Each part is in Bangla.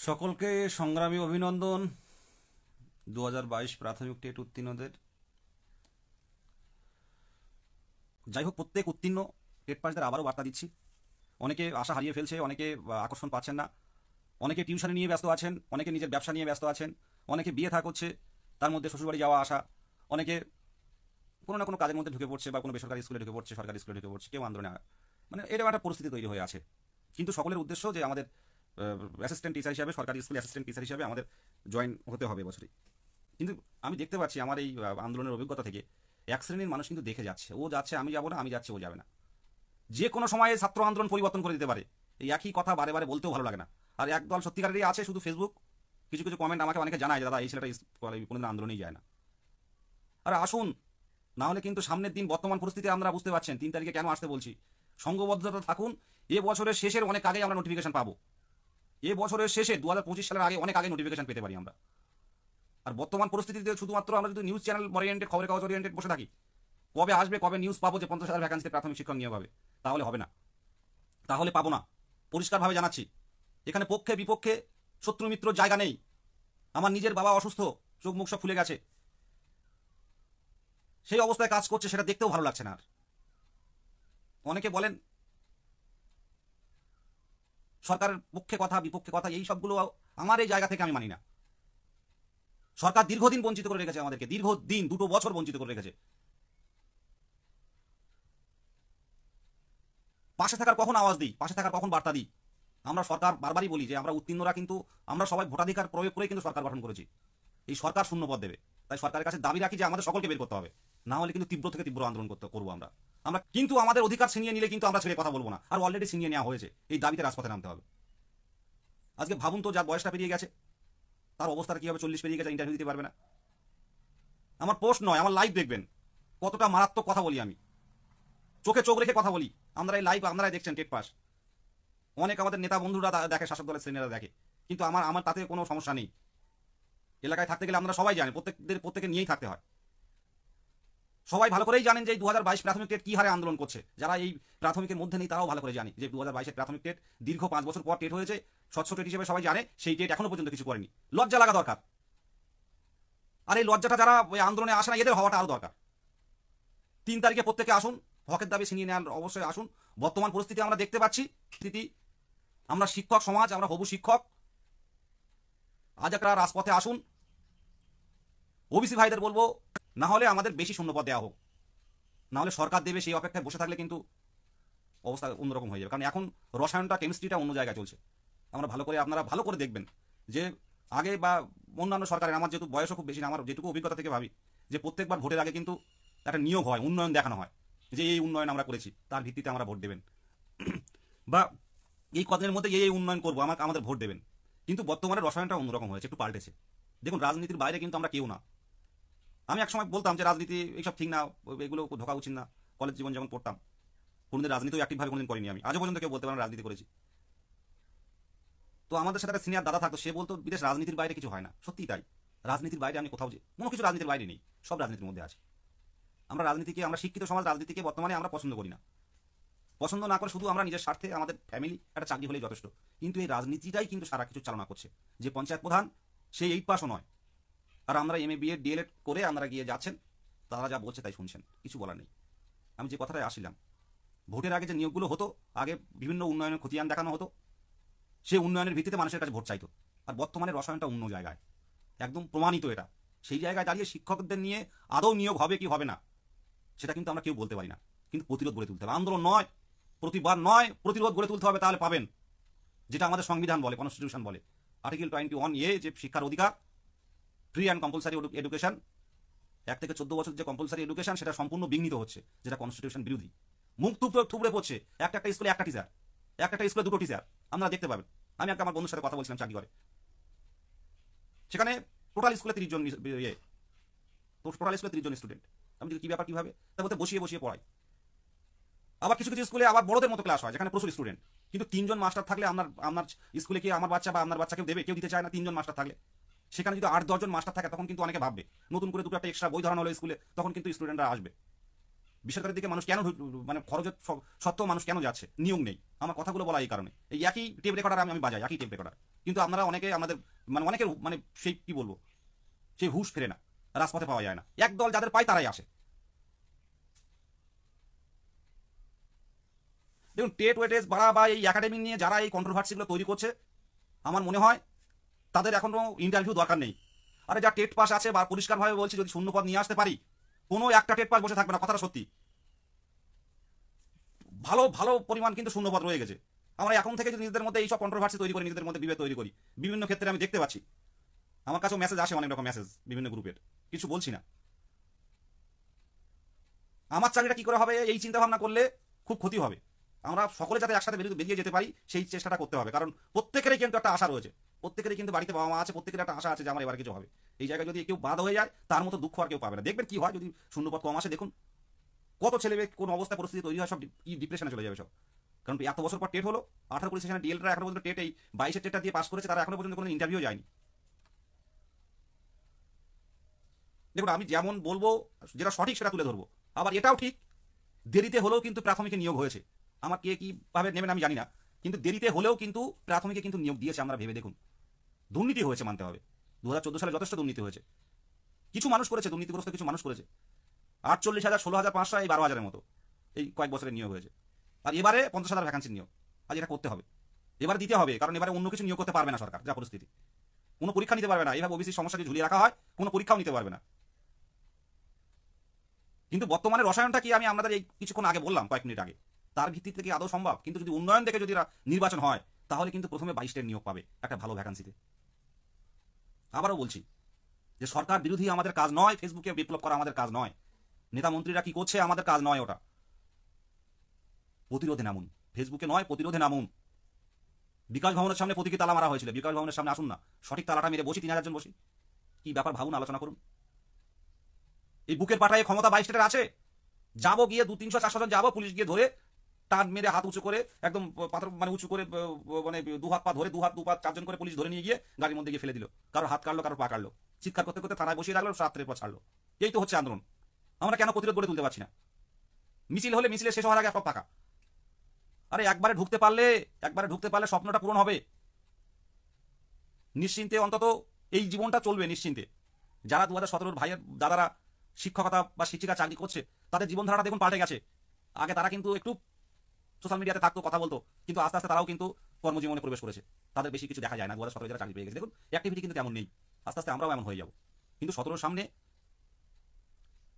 সকলকে সংগ্রামী অভিনন্দন। 2022 প্রাথমিক টেট উত্তীর্ণদের। যাই হোক, প্রত্যেক উত্তীর্ণ টেট পাসদের আবারও বার্তা দিচ্ছি। অনেকে আশা হারিয়ে ফেলছে, অনেকে আকর্ষণ পাচ্ছেন না, অনেকে টিউশন নিয়ে ব্যস্ত আছেন, অনেকে নিজের ব্যবসা নিয়ে ব্যস্ত আছেন, অনেকে বিয়ে থা করছে, তার মধ্যে শ্বশুরবাড়ি যাওয়া আসা, অনেকে কোনো না কোনো কাজের মধ্যে ঢুকে পড়ছে বা কোনো বেসরকারি স্কুলে ঢুকে পড়ছে, সরকারি স্কুলে ঢুকে পড়ছে, কেউ আন্দোলনে, মানে এরকম একটা পরিস্থিতি তৈরি হয়ে আছে। কিন্তু সকলের উদ্দেশ্য যে আমাদের অ্যাসিস্ট্যান্ট টিচার হিসাবে, সরকারি স্কুলে অ্যাসিস্ট্যান্ট টিচার হিসাবে আমাদের জয়েন হতে হবে বছরে। কিন্তু আমি দেখতে পাচ্ছি আমার এই আন্দোলনের অভিজ্ঞতা থেকে এক শ্রেণীর মানুষ কিন্তু দেখে যাচ্ছে, ও যাচ্ছে আমি যাবো না, আমি যাচ্ছে ও যাবে না। যে কোনো সময়ে ছাত্র আন্দোলন পরিবর্তন করে দিতে পারে, এই একই কথা বারে বারে বলতেও ভালো লাগে না। আর একদল সত্যিকারেরই আছে শুধু ফেসবুক, কিছু কিছু কমেন্ট আমাকে অনেকে জানায়, দাদা এই ছেলেটা কোনোদিন আন্দোলনেই যায় না। আর আসুন, না হলে কিন্তু সামনের দিন বর্তমান পরিস্থিতি আমরা বুঝতে পারছেন, 3 তারিখে কেন আসতে বলছি। সংঘবদ্ধতা থাকুন, এ বছরের শেষের অনেক আগে আমরা নোটিফিকেশন পাবো। এ বছরের শেষে 2025 সালের আগে অনেক আগে নোটিফিকেশন পেতে পারি আমরা। আর বর্তমান পরিস্থিতিতে শুধুমাত্র আমরা যদি নিউজ চ্যানেল ওরিয়েন্টেড, খবরের কাগজ ওরিয়েন্টেড বসে থাকি, কবে আসবে, কবে নিউজ পাবো যে 50,000 ভ্যাকান্সিতে প্রাথমিক শিক্ষক নিয়োগ হবে, তাহলে হবে না, তাহলে পাবো না। পরিষ্কারভাবে জানাচ্ছি, এখানে পক্ষে বিপক্ষে শত্রু মিত্র জায়গা নেই। আমার নিজের বাবা অসুস্থ, চোখ মুখ সব ফুলে গেছে, সেই অবস্থায় কাজ করছে, সেটা দেখতেও ভালো লাগছে না। আর অনেকে বলেন সরকারের পক্ষে কথা বিপক্ষে কথা, এই সবগুলো আমার এই জায়গা থেকে আমি মানি না। সরকার দীর্ঘদিন বঞ্চিত করে রেখেছে আমাদেরকে, দীর্ঘদিন 2 বছর বঞ্চিত করে রেখেছে। পাশে থাকার কখন আওয়াজ দিই, পাশে থাকার কখন বার্তা দিই। আমরা সরকার বারবারই বলি যে আমরা উত্তীর্ণরা কিন্তু আমরা সবাই ভোটাধিকার প্রয়োগ করে কিন্তু সরকার গঠন করেছি। এই সরকার শূন্য পদ দেবে, তাই সরকারের কাছে দাবি রাখি যে আমাদের সকলকে বের করতে হবে, না হলে কিন্তু তীব্র থেকে তীব্র আন্দোলন করবো আমরা। আমরা কিন্তু আমাদের অধিকার ছিনিয়ে নিলে কিন্তু আমরা ছেড়ে কথা বলবো না, আর অলরেডি ছিনিয়ে নেওয়া হয়েছে। এই দাবিতে রাজপথে নামতে হবে। আজকে ভাবুন তো, যার বয়সটা পেরিয়ে গেছে, তার অবস্থাটা কি হবে? 40 পেরিয়ে গেছে, ইন্টারভিউ দিতে পারবে না। আমার পোস্ট নয়, আমার লাইভ দেখবেন কতটা মারাত্মক কথা বলি আমি, চোখে চোখ রেখে কথা বলি। আমরা এই লাইভ আপনারাই দেখছেন টেট পাস, অনেক আমাদের নেতা বন্ধুরা দেখে, শাসক দলের শ্রেণীরা দেখে, কিন্তু আমার তাতে কোনো সমস্যা নেই। এলাকায় থাকতে গেলে আপনারা সবাই জানেন, প্রত্যেকে নিয়েই থাকতে হয়। সবাই ভালো করেই জানেন যে 2022 প্রাথমিক টেট কি হারে আন্দোলন করছে। যারা এই প্রাথমিকের মধ্যে নেই তারাও ভালো করে জানি যে 2022 প্রাথমিক টেট দীর্ঘ 5 বছর পর টেট হয়েছে, স্বচ্ছ টেট হিসেবে সবাই জানে। সেই টেট এখনো পর্যন্ত কিছু করেনি, লজ্জা লাগা দরকার। আর এই লজ্জাটা যারা ওই আন্দোলনে আসে না, এদের হওয়াটা আরো দরকার। 3 তারিখে প্রত্যেকে আসুন, হকের দাবি ছিনিয়ে নেওয়ার অবশ্যই আসুন। বর্তমান পরিস্থিতি আমরা দেখতে পাচ্ছি, আমরা শিক্ষক সমাজ, আমরা হবু শিক্ষক, আজ একটা রাজপথে আসুন। ওবিসি ভাইদের বলবো, না হলে আমাদের বেশি শূন্যপদ দেওয়া হোক, না হলে সরকার দেবে, সেই অপেক্ষায় বসে থাকলে কিন্তু অবস্থা অন্যরকম হয়ে যাবে। কারণ এখন রসায়নটা, কেমিস্ট্রিটা অন্য জায়গায় চলছে। আপনারা ভালো করে দেখবেন যে আগে বা অন্যান্য সরকারের, আমার যেহেতু বয়সও খুব বেশি না, আমার যেটুকু অভিজ্ঞতা থেকে ভাবি যে প্রত্যেকবার ভোটের আগে কিন্তু একটা নিয়োগ হয়, উন্নয়ন দেখানো হয় যে এই উন্নয়ন আমরা করেছি, তার ভিত্তিতে আমরা ভোট দেবেন, বা এই কদিনের মধ্যে এই উন্নয়ন করবো, আমাদের ভোট দেবেন। কিন্তু বর্তমানে রসায়নটা অন্যরকম হয়েছে, একটু পাল্টেছে। দেখুন, রাজনীতির বাইরে কিন্তু আমরা কেউ না। আমি একসময় বলতাম যে রাজনীতি এইসব ঠিক না, এগুলো ঢোকা উচিত না। কলেজ জীবন যেমন পড়তাম, কোনোদিন রাজনীতিও অ্যাক্টিভভাবে কোনোদিন করিনি আমি, আজও পর্যন্ত কেউ বলতে পারেন রাজনীতি করেছি। তো আমাদের সাথে একটা সিনিয়র দাদা থাকতো, সে বলতো বিদেশ রাজনীতির বাইরে কিছু হয় না। সত্যিই তাই, রাজনীতির বাইরে আমি কোথাও যে কোনো কিছু রাজনীতির বাইরে নেই, সব রাজনীতির মধ্যে আছে। আমরা শিক্ষিত সমাজ রাজনীতিকে বর্তমানে আমরা পছন্দ করি না। পছন্দ না করে শুধু আমরা নিজের স্বার্থে, আমাদের ফ্যামিলি একটা চাকরি হলেই যথেষ্ট। কিন্তু এই রাজনীতিটাই কিন্তু সারা কিছু চালনা করছে। যে পঞ্চায়েত প্রধান, সেই 8 পাসও নয়, আর আমরা MA BA DLED করে আমরা গিয়ে যাচ্ছেন, তারা যা বলছে তাই শুনছেন, কিছু বলার নেই। আমি যে কথাটায় আসছিলাম, ভোটের আগে যে নিয়োগগুলো হতো, আগে বিভিন্ন উন্নয়নের খতিয়ান দেখানো হতো, সেই উন্নয়নের ভিত্তিতে মানুষের কাছে ভোট চাইতো। আর বর্তমানে রসায়নটা অন্য জায়গায়, একদম প্রমাণিত এটা। সেই জায়গায় দাঁড়িয়ে শিক্ষকদের নিয়ে আদৌ নিয়োগ হবে কি হবে না, সেটা কিন্তু আমরা কেউ বলতে পারি না। কিন্তু প্রতিরোধ গড়ে তুলতে হবে, আন্দোলন নয়, প্রতিবাদ নয়, প্রতিরোধ গড়ে তুলতে হবে, তাহলে পাবেন। যেটা আমাদের সংবিধান বলে, কনস্টিটিউশন বলে, আর্টিকেল 21A, যে শিক্ষার অধিকার, ফ্রি অ্যান্ড কম্পালসারি এডুকেশন। 1 থেকে 14 বছর যে কম্পালসারি এডুকেশন, সেটা সম্পূর্ণ বিঘ্নিত হচ্ছে, যেটা কনস্টিটিউশন বিরোধী। মুখ থুবড়ে পড়ছে, একটা স্কুলে একটা টিচার, একটা স্কুলে 2টো টিচার, আপনারা দেখতে পাবেন। আমি আমার বন্ধুর সাথে কথা বলছিলাম চাকরি করে, সেখানে টোটাল স্কুলে 30 জন স্টুডেন্ট। আমি কি ব্যাপার, কিভাবে? তার মধ্যে বসিয়ে বসিয়ে পড়াই। আবার কিছু কিছু স্কুলে আবার বড়দের মতো ক্লাস হয়, যেখানে প্রচুর স্টুডেন্ট, কিন্তু 3 জন মাস্টার থাকলে আপনার স্কুলে কি আমার বাচ্চা বা আপনার বাচ্চা কেউ দেবে? কেউ দিতে চায় না 3 জন মাস্টার থাকলে। সেখানে যদি 8-10 জন মাস্টার থাকে, তখন কিন্তু অনেকে ভাববে নতুন করে 2টো একটা এক্সট্রা বই ধরানো হলো স্কুলে, তখন কিন্তু স্টুডেন্টরা আসবে। বেসরকারি দিকে মানুষ কেন, মানে খরচ সত্ত্বেও মানুষ কেন যাচ্ছে? নিয়োগ নেই। আমার কথাগুলো বলা এই কারণে, এই একই টেপ রেকর্ডার আমি বাজাই, একই টেপ রেকর্ডার, কিন্তু আপনারা অনেকে আমাদের অনেকের সেই কি বলবো, সেই হুঁশ ফেরে না, রাজপথে পাওয়া যায় না। একদল যাদের পায় তারাই আসে। দেখুন, টেট ওয়েটেজ বাড়া বা এই একাডেমি নিয়ে যারা এই কন্ট্রোভার্সিগুলো তৈরি করছে, আমার মনে হয় তাদের এখনো ইন্টারভিউ দরকার নেই। আরে যা টেট পাস আছে বা পরিষ্কারভাবে বলছি, যদি শূন্যপদ নিয়ে আসতে পারি, কোনো একটা টেট পাস বসে থাকবে না, কথাটা সত্যি। ভালো ভালো পরিমাণ কিন্তু শূন্যপদ রয়ে গেছে। আমরা এখন থেকে যদি নিজেদের মধ্যে এইসব কন্ট্রোভার্সি তৈরি করি, নিজেদের মধ্যে বিভেদ তৈরি করি, বিভিন্ন ক্ষেত্রে আমি দেখতে পাচ্ছি, আমার কাছেও মেসেজ আসে, অনেক রকম মেসেজ বিভিন্ন গ্রুপের, কিছু বলছি না। আমার চাকরিটা কি করে হবে এই চিন্তা ভাবনা করলে খুব ক্ষতি হবে। আমরা সকলে যাতে একসাথে বেরিয়ে যেতে পারি সেই চেষ্টাটা করতে হবে, কারণ প্রত্যেকেরই কিন্তু একটা আশা রয়েছে, প্রত্যেকেরই কিন্তু বাড়িতে বাবা মা আছে, প্রত্যেকের একটা আশা আছে যে আমার এবার কিছু হবে। এই জায়গায় যদি কেউ বাদ হয়ে যায়, তার মতো দুঃখ আর কেউ পাবে না। দেখবেন কি হয় যদি শূন্যপদ কম আসে, দেখুন কত ছেলে কোন অবস্থা পরিস্থিতি তৈরি হয়, সব কি ডিপ্রেশনে চলে যাবে সব। কারণ এত বছর পর টেট হলো, 18 পুলিশ স্টেশনে ডিএলরা এখনো পর্যন্ত টেট এই 22-এর টেটটা দিয়ে পাস করেছে, তারা এখনো পর্যন্ত কোনো ইন্টারভিউ যায়নি। দেখুন, আমি যেমন বলবো যেটা সঠিক সেটা তুলে ধরবো, আবার এটাও ঠিক দেরিতে হলেও কিন্তু প্রাথমিকে নিয়োগ হয়েছে। আমার কে কীভাবে নেবেন আমি জানি না, কিন্তু দেরিতে হলেও কিন্তু প্রাথমিকে কিন্তু নিয়োগ দিয়েছে। আমরা ভেবে দেখুন, দুর্নীতি হয়েছে মানতে হবে। 2014 সালে যথেষ্ট দুর্নীতি হয়েছে, কিছু মানুষ করেছে, দুর্নীতিগ্রস্ত কিছু মানুষ করেছে। 48,000, 16,500, এই 12,000-এর মতো এই কয়েক বছরের নিয়োগ হয়েছে। আর এবারে 50,000 ভ্যাকান্সির নিয়োগ। আজ এটা করতে হবে, এবারে দিতে হবে, কারণ এবারে অন্য কিছু নিয়োগ করতে পারবে না সরকার, যা পরিস্থিতি। কোনো পরীক্ষা নিতে পারবে না, এইভাবে ওবিসির সমস্যা যদি ঝুলিয়ে রাখা হয়, কোনো পরীক্ষাও নিতে পারবে না। কিন্তু বর্তমানে রসায়নটা কি আমি আপনাদের এই কিছুক্ষণ আগে বললাম, কয়েক মিনিট আগে, তার ভিত্তিতে কি আদৌ সম্ভব? কিন্তু যদি উন্নয়ন দেখে যদি নির্বাচন হয়, তাহলে কিন্তু প্রথমে 22টা নিয়োগ পাবে একটা ভালো ভ্যাকান্সিতে। আবারও বলছি যে সরকার বিরোধী আমাদের কাজ নয়, ফেসবুকে বিপ্লব করা আমাদের কাজ নয়, নেতা মন্ত্রীরা কি করছে আমাদের কাজ নয় ওটা। প্রতিরোধে নামুন, ফেসবুকে নয়, প্রতিরোধে নামুন। বিকাশ ভবনের সামনে প্রতীকী তালা মারা হয়েছিল, বিকাশ ভবনের সামনে আসুন না, সঠিক তালাটা মেরে বসি, 3,000 জন বসি। কি ব্যাপার ভাবুন, আলোচনা করুন। এই বুকের পাটায় ক্ষমতা 22 আছে, যাবো গিয়ে 200-300-400 জন যাবো, পুলিশ গিয়ে ধরে টান মেরে হাত উঁচু করে একদম পাথর উঁচু করে দু হাত পা ধরে দু পা 4 জন করে পুলিশ ধরে নিয়ে গিয়ে গাড়ির মধ্যে গিয়ে ফেলে দিল, কারোর হাত কাটলো, কারোর পা কাটলো, চিৎকার করতে করতে থানায় বসিয়ে রাখলো, রাত্রের পর ছাড়লো। এই তো হচ্ছে আন্দোলন। আমরা কেন প্রতিরোধ গড়ে তুলতে পারছি না? মিছিল হলে মিছিলে শেষ হওয়ার আগে সব ফাঁকা। আরে একবারে ঢুকতে পারলে স্বপ্নটা পূরণ হবে, নিশ্চিন্তে অন্তত এই জীবনটা চলবে নিশ্চিন্তে। যারা 2017-র ভাইয়ের দাদারা শিক্ষকতা বা শিক্ষিকা চাকরি করছে, তাদের জীবনধারাটা দেখুন পাল্টে গেছে। আগে তারা কিন্তু একটু সোশ্যাল মিডিয়াতে থাকতো, কথা বলতো, কিন্তু আস্তে আস্তে তারাও কিন্তু কর্মজীবনে প্রবেশ করেছে, তাদের বেশি কিছু দেখা যায় না। 2017 যারা চাকরি পেয়ে গেছে, দেখুন অ্যাক্টিভিটি কিন্তু তেমন নেই। আস্তে আস্তে আমরাও এমন হয়ে যাব। কিন্তু 17-র সামনে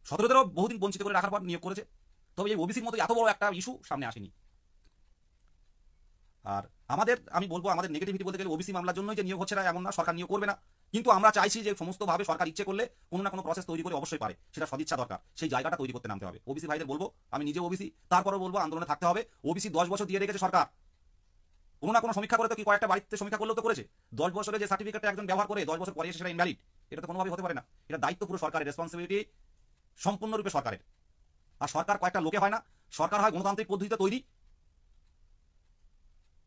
17-দেরও বহুদিন বঞ্চিত করে রাখার পর নিয়োগ করেছে। তবে এই ওবিসির মতো এত বড় একটা ইস্যু সামনে আসেনি। আর আমি বলবো আমাদের নেগেটিভিটি বলতে গেলে ওবিসি মামলার জন্যই যে নিয়োগ হচ্ছে না এমন না, সরকার নিয়োগ করবে না, কিন্তু আমরা চাইছি যে সমস্তভাবে সরকার ইচ্ছে করলে কোনো না কোনো প্রসেস তৈরি করে অবশ্যই পারে, সেটা সদিচ্ছা দরকার, সেই জায়গাটা তৈরি করতে নামতে হবে। ওবিসি ভাইদের বলবো, আমি নিজে ওবিসি, তারপরেও বলবো আন্দোলনে থাকতে হবে। ওবিসি 10 বছর দিয়ে রেখেছে সরকার, কোনো না কোনো সমীক্ষা করে তো, কি কয়েকটা বাড়িতে সমীক্ষা করলেও তো করেছে। 10 বছরে যে সার্টিফিকেটটা একজন ব্যবহার করে 10 বছর পরে এসে সেটা ইনভ্যালিড, এটা তো কোনোভাবেই হতে পারে না। এটা দায়িত্ব পুরো সরকারের, রেসপন্সিবিলিটি সম্পূর্ণরূপে সরকারের। আর সরকার কয়েকটা লোকে হয় না, সরকার হয় গণতান্ত্রিক পদ্ধতিতে তৈরি,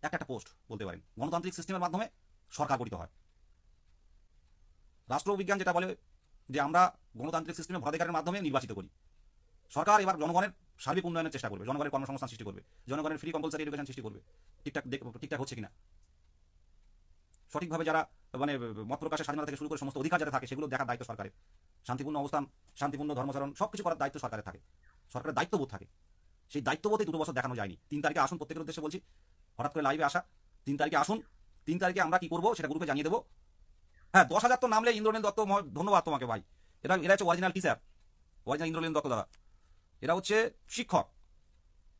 একটা পোস্ট বলতে পারেন, গণতান্ত্রিক সিস্টেমের মাধ্যমে সরকার গঠিত হয়। রাষ্ট্রবিজ্ঞান যেটা বলে যে আমরা গণতান্ত্রিক সিস্টেমে ভোটাধিকারের মাধ্যমে নির্বাচিত করি। সরকার এবার জনগণের সার্বিক উন্নয়নের চেষ্টা করবে, জনগণের কর্মসংস্থান সৃষ্টি করবে, জনগণের ফ্রি কম্পালসারি এডুকেশন সৃষ্টি করবে। ঠিকঠাক হচ্ছে কিনা, সঠিকভাবে যারা মত প্রকাশের স্বাধীনতা থেকে শুরু করে সমস্ত অধিকার যারা থাকে সেগুলো দেখার দায়িত্ব সরকারের। শান্তিপূর্ণ অবস্থান, শান্তিপূর্ণ ধর্মচরণ সবকিছু করার দায়িত্ব সরকারের থাকে, সরকারের দায়িত্ববোধ থাকে। সেই দায়িত্ববোধে 2 বছর দেখানো যায়নি। 3 তারিখে আসুন, প্রত্যেকের উদ্দেশ্যে বলছি, হঠাৎ করে লাইভে আসা, 3 তারিখে আসুন। 3 তারিখে আমরা কি করবো সেটা গ্রুপে জানিয়ে দেবো। হ্যাঁ, 10,000 তো নামলে ইন্দ্রনীল দত্ত, ধন্যবাদ তোমাকে ভাই। এরা হচ্ছে original teacher, original Indranil Dutta দাদা। এরা হচ্ছে শিক্ষক,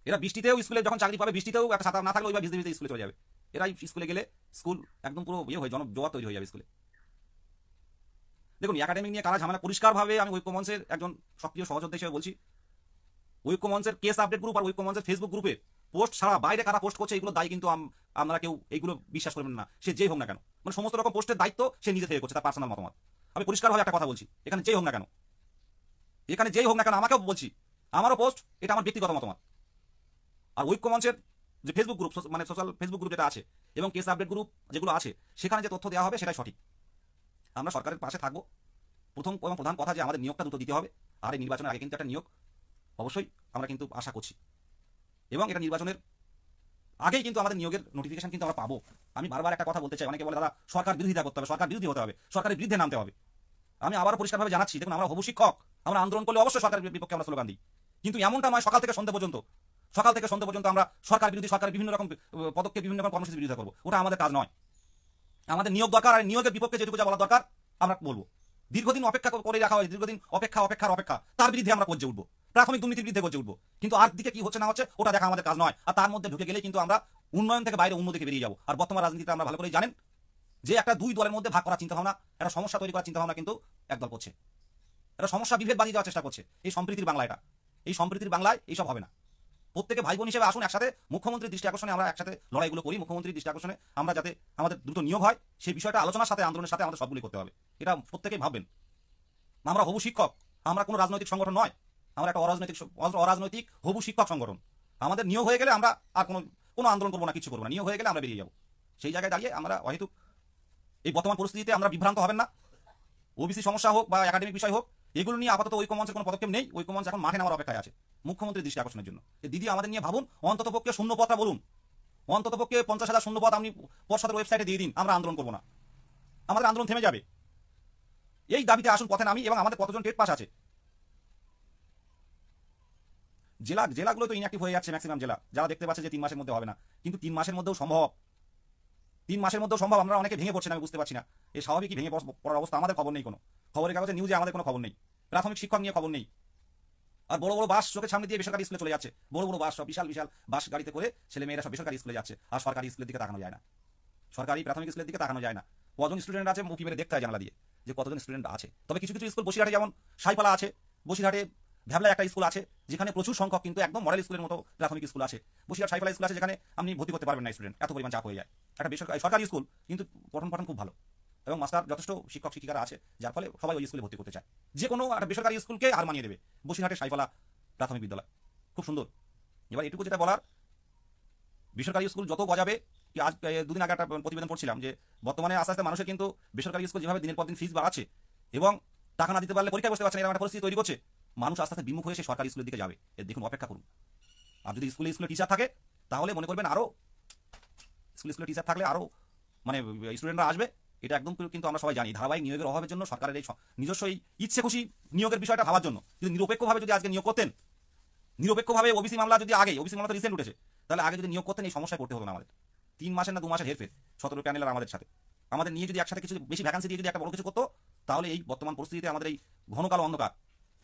এরা বৃষ্টিতেও স্কুলে যখন চাকরি পাবে, বৃষ্টিতেও একটা ছাতা না থাকলে ওইবার ভিজতে ভিজতে স্কুলে চলে যাবে। এরাই স্কুলে গেলে স্কুল একদম পুরো হয়ে জোয়ার তৈরি হয়ে যাবে স্কুলে। দেখুন, একাডেমিক নিয়ে কারা ঝামেলা, পরিষ্কারভাবে আমি ঐক্যমঞ্চের একজন সক্রিয় সহযোদ্ধা হিসেবে বলছি, ঐক্যমঞ্চের কেস আপডেট গ্রুপ আর ঐক্যমঞ্চের ফেসবুক গ্রুপে পোস্ট ছাড়া বাইরে কারা পোস্ট করছে এগুলো দায়ী কিন্তু আপনারা কেউ এইগুলো বিশ্বাস করবেন না, সে যেই হোক না কেন। সমস্ত রকম পোস্টের দায়িত্ব সে নিজে থেকে করছে, তার পার্সোনাল মতামত। আমি পরিষ্কারভাবে একটা কথা বলছি, এখানে যেই হোক না কেন, আমাকেও বলছি, আমারও পোস্ট, এটা আমার ব্যক্তিগত মতামত। আর ঐক্যমঞ্চের যে Facebook group, social Facebook group যেটা আছে, এবং কেস আপডেট গ্রুপ যেগুলো আছে, সেখানে যে তথ্য দেওয়া হবে সেটাই সঠিক। আমরা সরকারের পাশে থাকবো। প্রথম এবং প্রধান কথা যে আমাদের নিয়োগটা দ্রুত দিতে হবে। আর এই নির্বাচনের আগে কিন্তু একটা নিয়োগ অবশ্যই আমরা কিন্তু আশা করছি, এবং এটা নির্বাচনের আগেই কিন্তু আমাদের নিয়োগের নোটিফিকেশন কিন্তু আমরা পাবো। আমি বারবার একটা কথা বলতে চাই, অনেকে বলে দাদা সরকার বিরোধিতা করতে হবে, সরকার বিরোধী হতে হবে, সরকারের বিরুদ্ধে নামতে হবে। আমি আবার পরিষ্কারভাবে জানাচ্ছি, দেখুন আমরা হবু শিক্ষক, আমরা আন্দোলন করলে অবশ্যই সরকারের বিপক্ষে আমরা স্লোগান দিই, কিন্তু এমনটা নয় সকাল থেকে সন্ধ্যা পর্যন্ত আমরা সরকার বিরোধী, সরকারের বিভিন্ন রকম পদক্ষেপ, বিভিন্ন রকম কর্মসূচি বিরোধিতা করবো। ওটা আমাদের কাজ নয়। আমাদের নিয়োগ দরকার, আর নিয়োগের বিপক্ষে যেটুকু যা বলা দরকার আমরা বলবো। দীর্ঘদিন অপেক্ষা করে রাখা হয়, দীর্ঘদিন অপেক্ষা, তার বিরুদ্ধে আমরা গর্জে উঠবো, প্রাথমিক দুর্নীতির বিরুদ্ধে গর্জে উঠবো। কিন্তু আর দিকে কি হচ্ছে না হচ্ছে ওটা দেখা আমাদের কাজ নয়। আর তার মধ্যে ঢুকে গেলে কিন্তু আমরা উন্নয়ন থেকে বাইরে উন্নতিকে বেরিয়ে যাবো। আর বর্তমান রাজনীতিতে আমরা ভালো করেই জানেন যে একটা দুই দলের মধ্যে ভাগ করার চিন্তাভাবনা, একটা সমস্যা তৈরি করার চিন্তাভাবনা কিন্তু একদল করছে, একটা সমস্যা বিভেদ বানিয়ে দেওয়ার চেষ্টা করছে। এই সম্প্রীতির বাংলা, এই সম্প্রীতির বাংলায় এইসব হবে না। প্রত্যেকে ভাই বোন হিসেবে আসুন একসাথে, মুখ্যমন্ত্রীর দৃষ্টি আকর্ষণে আমরা একসাথে লড়াইগুলো করি। মুখ্যমন্ত্রীর দৃষ্টি আকর্ষণে আমরা যাতে আমাদের দ্রুত নিয়োগ হয়, সেই বিষয়টা আলোচনার সাথে, আন্দোলনের সাথে আমাদের সবগুলি করতে হবে। এটা প্রত্যেকেই ভাববেন। আমরা হবু শিক্ষক, আমরা কোনো রাজনৈতিক সংগঠন নয়, আমরা একটা অরাজনৈতিক হবু শিক্ষক সংগঠন। আমাদের নিয়োগ হয়ে গেলে আমরা আর কোনো আন্দোলন করবো না, কিছু করবো না। নিয়োগ হয়ে গেলে আমরা বেরিয়ে যাবো। সেই জায়গায় দাঁড়িয়ে আমরা হয়তো এই বর্তমান পরিস্থিতিতে আমরা বিভ্রান্ত হবেন না। ওবিসি সমস্যা হোক বা একাডেমিক বিষয় হোক, এগুলো নিয়ে আপাতত ঐক্যমঞ্চের কোনো পদক্ষেপ নেই। ঐক্যমঞ্চ এখন মাঠে নামার অপেক্ষায় আছে মুখ্যমন্ত্রীর দৃষ্টি আকর্ষণের জন্য। দিদি আমাদের নিয়ে ভাবুন, অন্তত পক্ষে শূন্য পদটা বলুন, অন্তত পক্ষে 50,000 শূন্য পদ আপনি পর্ষদের ওয়েবসাইটে দিয়ে দিন, আমরা আন্দোলন করবো না, আমাদের আন্দোলন থেমে যাবে। এই দাবিতে আসুন, পথে নামি। এবং আমাদের কতজন টেট পাস আছে, জেলাগুলো তো ইনঅ্যাক্টিভ হয়ে যাচ্ছে, ম্যাক্সিমাম জেলা, যারা দেখতে পাচ্ছে যে 3 মাসের মধ্যে হবে না, কিন্তু 3 মাসের মধ্যেও সম্ভব, 3 মাসের মধ্যেও সম্ভব। আমরা অনেকে ভেঙে পড়ছেন, আমি বুঝতে পারছি না। এই স্বাভাবিকই ভেঙে পড়ার অবস্থা, আমাদের খবর নেই, কোনো খবরের কাগজে নিউজে আমাদের কোনো খবর নেই, প্রাথমিক শিক্ষক নিয়ে খবর নেই। আর বড় বড় বাস চোখের সামনে দিয়ে বেসরকারি স্কুলে চলে যাচ্ছে, বড় বড় বাস, সব বিশাল বাস গাড়িতে করে ছেলে মেয়েরা সব বেসরকারি স্কুলে যাচ্ছে, আর সরকারি স্কুলের দিকে তাকানো যায় না, সরকারি প্রাথমিক স্কুলের দিকে তাকানো যায় না। কজন স্টুডেন্ট আছে মুখি মেরে দেখতে হয় জানালা দিয়ে যে কতজন স্টুডেন্ট আছে। তবে কিছু কিছু স্কুল, বসিরহাটে যেমন সাইপালা আছে, বসিরহাটে ভ্যাবলা একটা স্কুল আছে যেখানে প্রচুর সংখ্যক কিন্তু একদম মডেল স্কুলের মতো প্রাথমিক স্কুল আছে। বসিরহাট সাইপালা স্কুল আছে যেখানে আপনি ভর্তি করতে পারবেন না স্টুডেন্ট, এত পরিমাণ চাপ হয়ে যায়। একটা সরকারি স্কুল কিন্তু পঠন খুব ভালো, এবং মাস্টার যথেষ্ট শিক্ষক শিক্ষিকারা আছে, যার ফলে সবাই ওই স্কুলে ভর্তি করতে চায়। যে কোনো একটা বেসরকারি স্কুলকে আর মানিয়ে দেবে বসিরহাটের সাইপালা প্রাথমিক বিদ্যালয়, খুব সুন্দর। এবার এটুকু যেটা বলার, বেসরকারি স্কুল যত গজাবে, আজ 2 দিন আগে একটা প্রতিবেদন পড়ছিলাম যে বর্তমানে আস্তে আস্তে মানুষের কিন্তু বেসরকারি স্কুল যেভাবে দিনের পর দিন ফিস বাড়াচ্ছে এবং টাকা না দিতে পারলে পরীক্ষায় বসতে পারছে না, এরকম একটা পরিস্থিতি তৈরি করছে, মানুষ আস্তে আস্তে বিমুখ হয়ে সেই সরকারি স্কুলের দিকে যাবে। দেখুন, অপেক্ষা করুন। আর যদি স্কুলে টিচার থাকে তাহলে মনে করবেন আরও স্কুলে টিচার থাকলে আরও মানে স্টুডেন্টরা আসবে। এটা একদম কিন্তু আমরা সবাই জানি, ধারাবাহিক নিয়োগের অভাবের জন্য সরকারের এই নিজস্ব ইচ্ছে খুশি নিয়োগের বিষয়টা ভাবার জন্য, কিন্তু নিরপেক্ষভাবে যদি আজকে নিয়োগ করতেন, নিরপেক্ষভাবে ওবিসি মামলা যদি আগে, ওবিসি মামলা তো রিসেন্ট উঠেছে, তাহলে আগে যদি নিয়োগ করতেন এই সমস্যায় পড়তে হতো না আমাদের। 3 মাসের না 2 মাসের হেরফের 17 প্যানেল আর আমাদের সাথে, আমাদের নিয়ে যদি একসাথে কিছু বেশি ভ্যাকান্সি দিয়ে যদি একটা বড় কিছু করতো, তাহলে এই বর্তমান পরিস্থিতিতে আমাদের এই ঘন কালো অন্ধকার,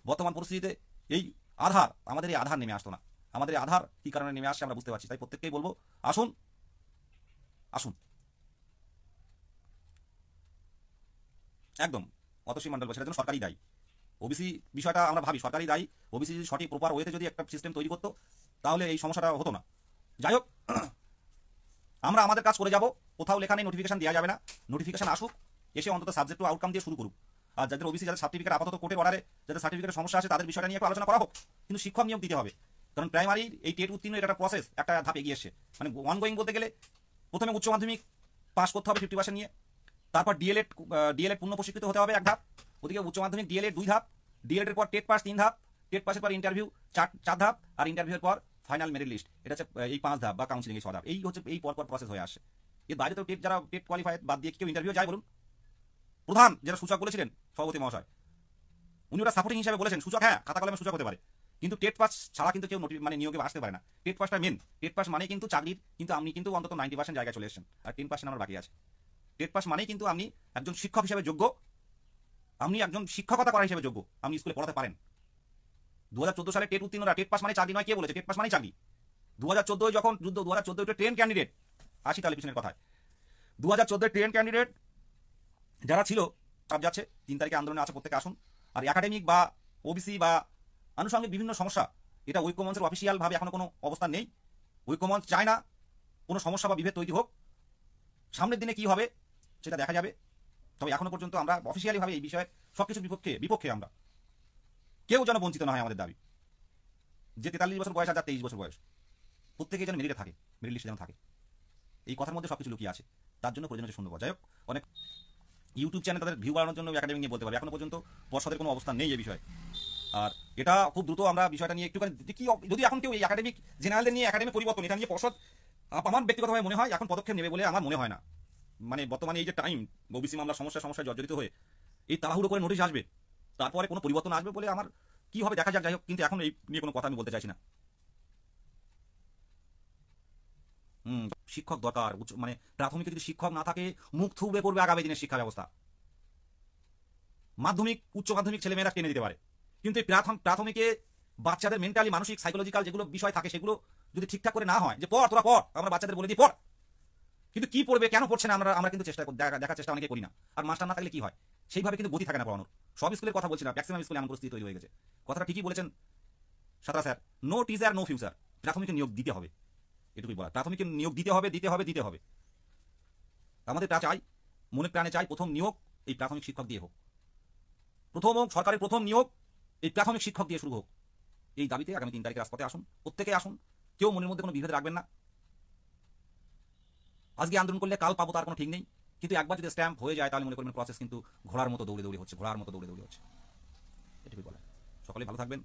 বর্তমান পরিস্থিতিতে এই আধার, আমাদের এই আধার নেমে আসতো না। আমাদের এই আধার কি কারণে নেমে আসছে আমরা বুঝতে পারছি। তাই প্রত্যেককেই বলবো, আসুন আসুন একদম অতসী মণ্ডল সেটার জন্য সরকারই দায়ী। ওবিসি বিষয়টা আমরা ভাবি সরকারই দায়ী। ওবিসি যদি সঠিক প্রপার ওয়েতে যদি একটা সিস্টেম তৈরি করতো তাহলে এই সমস্যাটা হতো না। যাই হোক, আমরা আমাদের কাজ করে যাব। কোথাও লেখা নেই নোটিফিকেশন দেওয়া যাবে না, নোটিফিকেশন আসুক, এসে অন্তত সাবজেক্ট টু আউটকাম দিয়ে শুরু করুক। আর যাদের ওবিসি, যাদের সার্টিফিকেট আপাতত কোর্টের অর্ডারে, যাদের সার্টিফিকেটের সমস্যা আছে, তাদের বিষয়টা নিয়ে একটু আলোচনা করা হোক। কিন্তু শিক্ষক নিয়োগ দিতে হবে, কারণ প্রাইমারি এই টেট উত্তীর্ণ এটা একটা প্রসেস, একটা ধাপ এগিয়ে এসছে, মানে অনগোয়িং বলতে গেলে প্রথমে উচ্চ মাধ্যমিক পাস করতে হবে 50% নিয়ে, তারপর ডিএলএড পূর্ণ প্রশিক্ষিত হতে হবে 1 ধাপ, ওদিকে উচ্চ মাধ্যমিক ডিএলএড 2 ধাপ, ডিএলএড এর পর টেট পাস 3 ধাপ, টেট পাসের পর ইন্টারভিউ 4 ধাপ, আর ইন্টারভিউর পর ফাইনাল মেরিট লিস্ট, এটা হচ্ছে এই 5 ধাপ বা কাউন্সিলিং এই 6 ধাপ। এই হচ্ছে এই পর প্রসেস হয়ে আসছে। এর বাইরে তো যারা টেট কোয়ালিফাই বাদ দিয়ে কেউ ইন্টারভিউ যায় বলুন? প্রধান যেটা সূচক বলেছিলেন সভাপতি মহাশয়, উনি ওটা সাপোর্টিং হিসাবে বলেছেন, সূচক হ্যাঁ খাতা কলমে সূচক হতে পারে, কিন্তু টেট পাস ছাড়া কিন্তু কেউ মানে নিয়োগে আসতে পারে না। টেট পাসটা মেন, টেট পাস মানে কিন্তু চাকরির, কিন্তু আপনি কিন্তু অন্তত 90% জায়গায় চলে এসেছেন, আর 10% আমার বাকি আছে। টেট পাস মানেই কিন্তু আপনি একজন শিক্ষক হিসেবে যোগ্য, আপনি একজন শিক্ষকতা করার হিসেবে যোগ্য, আপনি স্কুলে পড়াতে পারেন। 2014 সালে টেট উত্তীর্ণরা, টেট পাস মানে চাকরি নয়, কে বলেছে টেট পাস মানে চাকরি? 2014 যখন যুদ্ধ, 2014 ট্রেন ক্যান্ডিডেট, আসি তাহলে পিছনের কথায়, 2014 ট্রেন ক্যান্ডিডেট যারা ছিল সব যাচ্ছে, 3 তারিখে আন্দোলনে আছে, প্রত্যেকে আসুন। আর একাডেমিক বা ওবিসি বা আনুষঙ্গিক বিভিন্ন সমস্যা, এটা ঐক্যমঞ্চের অফিসিয়াল ভাবে এখনো কোনো অবস্থান নেই। ঐক্যমঞ্চ চায় না কোনো সমস্যা বা বিভেদ তৈরি হোক। সামনের দিনে কি হবে সেটা দেখা যাবে। তবে এখনো পর্যন্ত আমরা অফিসিয়ালি ভাবে এই বিষয়ে সবকিছুর বিপক্ষে আমরা, কেউ যেন বঞ্চিত না হয়। আমাদের দাবি যে 43 বছর বয়স আর 23 বছর বয়স, প্রত্যেকেই যেন মেরিটে থাকে, মেরিট লিস্টে যেন থাকে। এই কথার মধ্যে সবকিছু লুকিয়ে আছে, তার জন্য প্রয়োজন হচ্ছে শূন্যপদ। যাই হোক, অনেক ইউটিউব চ্যানেল তাদের ভিউ বাড়ানোর জন্য একাডেমি নিয়ে বলতে পারবে, এখনো পর্যন্ত পর্ষদের কোনো অবস্থান নেই এই বিষয়ে। আর এটা খুব দ্রুত আমরা বিষয়টা নিয়ে একটুখানি, যদি এখন কেউ এই একাডেমিক জেনারেলদের নিয়ে একাডেমি পরিবর্তন, এটা নিয়ে পর্ষদ আমার ব্যক্তিগতভাবে মনে হয় এখন পদক্ষেপ নেবে বলে আমার মনে হয় না। মানে বর্তমানে এই যে টাইম, ওবিসি মামলার সমস্যায় জর্জরিত হয়ে এই তাড়াহুড়ো করে নোটিশ আসবে, তারপরে কোনো পরিবর্তন আসবে বলে আমার কি হবে দেখা যাক, যাই হোক, কিন্তু এখন এই নিয়ে কোনো কথা আমি বলতে চাইছি না। শিক্ষক দরকার, মানে প্রাথমিকে যদি শিক্ষক না থাকে মুখ থুবড়ে পড়বে আগামী দিনের শিক্ষা ব্যবস্থা। মাধ্যমিক উচ্চ মাধ্যমিক ছেলেমেয়েরা টেনে দিতে পারে, কিন্তু এই প্রাথমিকে বাচ্চাদের মেন্টালি মানসিক সাইকোলজিক্যাল যেগুলো বিষয় থাকে সেগুলো যদি ঠিকঠাক করে না হয়, যে পড় তোরা পড়, আমরা বাচ্চাদের বলে দিই পড়, কিন্তু কি পড়বে কেন পড়ছে না আমরা আমরা কিন্তু দেখার চেষ্টা অনেকে করি না। আর মাস্টার না থাকলে কি হয়, সেইভাবে কিন্তু গতি থাকে না পড়ানোর। সব স্কুলের কথা বলছি না, ম্যাক্সিমাম স্কুলে এমন পরিস্থিতি তৈরি হয়ে গেছে। কথাটা ঠিকই বলেছেন Santra sir, no teacher no future. প্রাথমিকে নিয়োগ দিতে হবে, এটুকুই বলা। প্রাথমিকে নিয়োগ দিতে হবে দিতে হবে দিতে হবে। আমাদের চাই, মনে প্রাণে চাই প্রথম নিয়োগ এই প্রাথমিক শিক্ষক দিয়ে হোক। প্রথম হোক সরকারের প্রথম নিয়োগ এই প্রাথমিক শিক্ষক দিয়ে শুরু হোক। এই দাবিতে আগামী 3 তারিখে রাজপথে আসুন, প্রত্যেকে আসুন, কেউ মনের মধ্যে কোনো বিভেদ রাখবেন না। আজকে আন্দোলন করলে কাল পাবো তার কোনো ঠিক নেই, কিন্তু একবার যদি স্ট্যাম্প হয়ে যায় তাহলে মনে করবেন প্রসেস কিন্তু ঘোড়ার মতো দৌড়ে দৌড়ে হচ্ছে, ঘোড়ার মতো দৌড়ে দৌড়ে হচ্ছে। এটুকুই বলা। সকলে ভালো থাকবেন।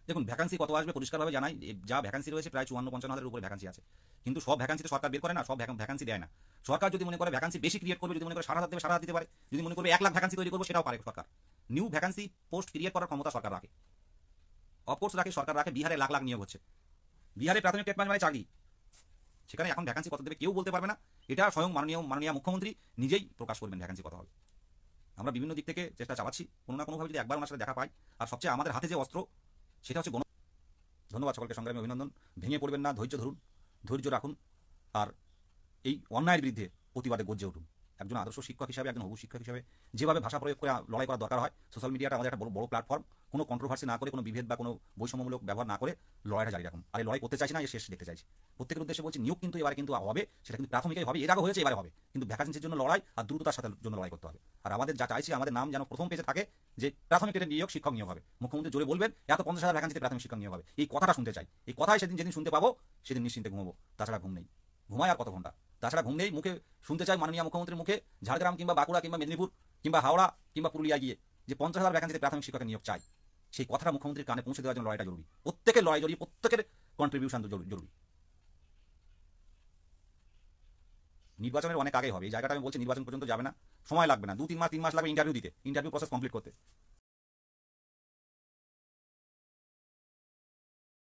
দেখুন ভ্যাকান্সি কত আসবে পরিষ্কারভাবে জানাই, যা ভ্যাকান্সি রয়েছে প্রায় 54-55 হাজারের উপরে ভ্যাকান্সি আছে, কিন্তু সব ভ্যাকান্সিতে সরকার বের করে না, সব ভ্যাকান্সি দেয় না। সরকার যদি মনে করে ভ্যাকান্সি বেশি ক্রিয়েট করবে, যদি মনে করে 7,000 দেবে 7,000 দিতে পারে, যদি মনে করবে 1 লাখ ভ্যাকান্সি তৈরি করবো সেটাও পারে সরকার। নিউ ভ্যাকান্সি পোস্ট ক্রিয়েট করার ক্ষমতা সরকার রাখে, অফকোর্স রাখে, সরকার রাখে। বিহারে লাখ লাখ নিয়োগ হচ্ছে, বিহারে প্রাথমিক টেট মানে চাকরি, সেখানে এখন ভ্যাকান্সি কত দেবে কেউ বলতে পারবে না। এটা স্বয়ং মাননীয় মুখ্যমন্ত্রী নিজেই প্রকাশ করবেন ভ্যাকান্সি কত হবে। আমরা বিভিন্ন দিক থেকে চেষ্টা চালাচ্ছি, কোনো না কোনোভাবে যদি একবার ওনার সাথে দেখা পাই। আর সবচেয়ে আমাদের হাতে যে অস্ত্র সেটা হচ্ছে ধন্যবাদ সকলকে, সংগ্রামী অভিনন্দন। ভেঙে পড়বেন না, ধৈর্য ধরুন, ধৈর্য রাখুন, আর এই অন্যায়ের বিরুদ্ধে প্রতিবাদে গর্জে উঠুন। একজন আদর্শ শিক্ষক হিসাবে, একজন হবু শিক্ষক হিসাবে যেভাবে ভাষা প্রয়োগ করে লড়াই করা দরকার হয়, সোশ্যাল মিডিয়াটা আমাদের একটা বড় প্ল্যাটফর্ম, কোনো কন্ট্রোভার্সি না করে, কোনো বিভেদ বা কোনো বৈষম্যমূলক ব্যবহার না করে লড়াইটা জারি রাখুন। আর এই লড়াই করতে চাইছি না, এর শেষ দেখতে চাইছি। প্রত্যেকের উদ্দেশ্যে বলছি, নিয়োগ কিন্তু এবারে কিন্তু হবে, সেটা কিন্তু প্রাথমিকই হবে, এর আগে হয়েছে, এবারে হবে, কিন্তু ভ্যাকান্সির জন্য লড়াই আর দ্রুততার সাথে জন্য লড়াই করতে হবে। আর আমাদের যা চাইছি, আমাদের নাম যেন প্রথম পেজে থাকে যে প্রাথমিক টেটের নিয়োগ, শিক্ষক নিয়োগ হবে। মুখ্যমন্ত্রী জোরে বলবেন এত 50,000 ভ্যাকান্সিতে প্রাথমিক শিক্ষক নিয়োগ হবে, এই কথাটা শুনতে চাই। এই কথাই যেদিন শুনতে পাবো সেদিন নিশ্চিন্তে ঘুমাবো, তাছাড়া ঘুম নেই। ঘুমায় আর কত ঘন্টা, তাছাড়া ঘুম নেই। মুখে শুনতে চাই মাননীয় মুখ্যমন্ত্রীর মুখে, ঝাড়গ্রাম কিংবা বাঁকুড়া কিংবা মেদিনীপুর কিংবা হাওড়া কিংবা পুরুলিয়া গিয়ে যে 50,000 ভ্যাকান্সিতে প্রাথমিক শিক্ষকের নিয়োগ চাই, সেই কথাটা মুখ্যমন্ত্রীর কানে পৌঁছে দেওয়ার জন্য লড়াইটা জরুরি। প্রত্যেকের লড়াই জরুরি, প্রত্যেকের কন্ট্রিবিউশন জরুরি। নির্বাচনের অনেক আগে হবে, এই জায়গাটা আমি বলছি, নির্বাচন পর্যন্ত যাবে না, সময় লাগবে না, 2-3 মাস 3 মাস লাগবে ইন্টারভিউ দিতে, ইন্টারভিউ প্রসেস কমপ্লিট করতে।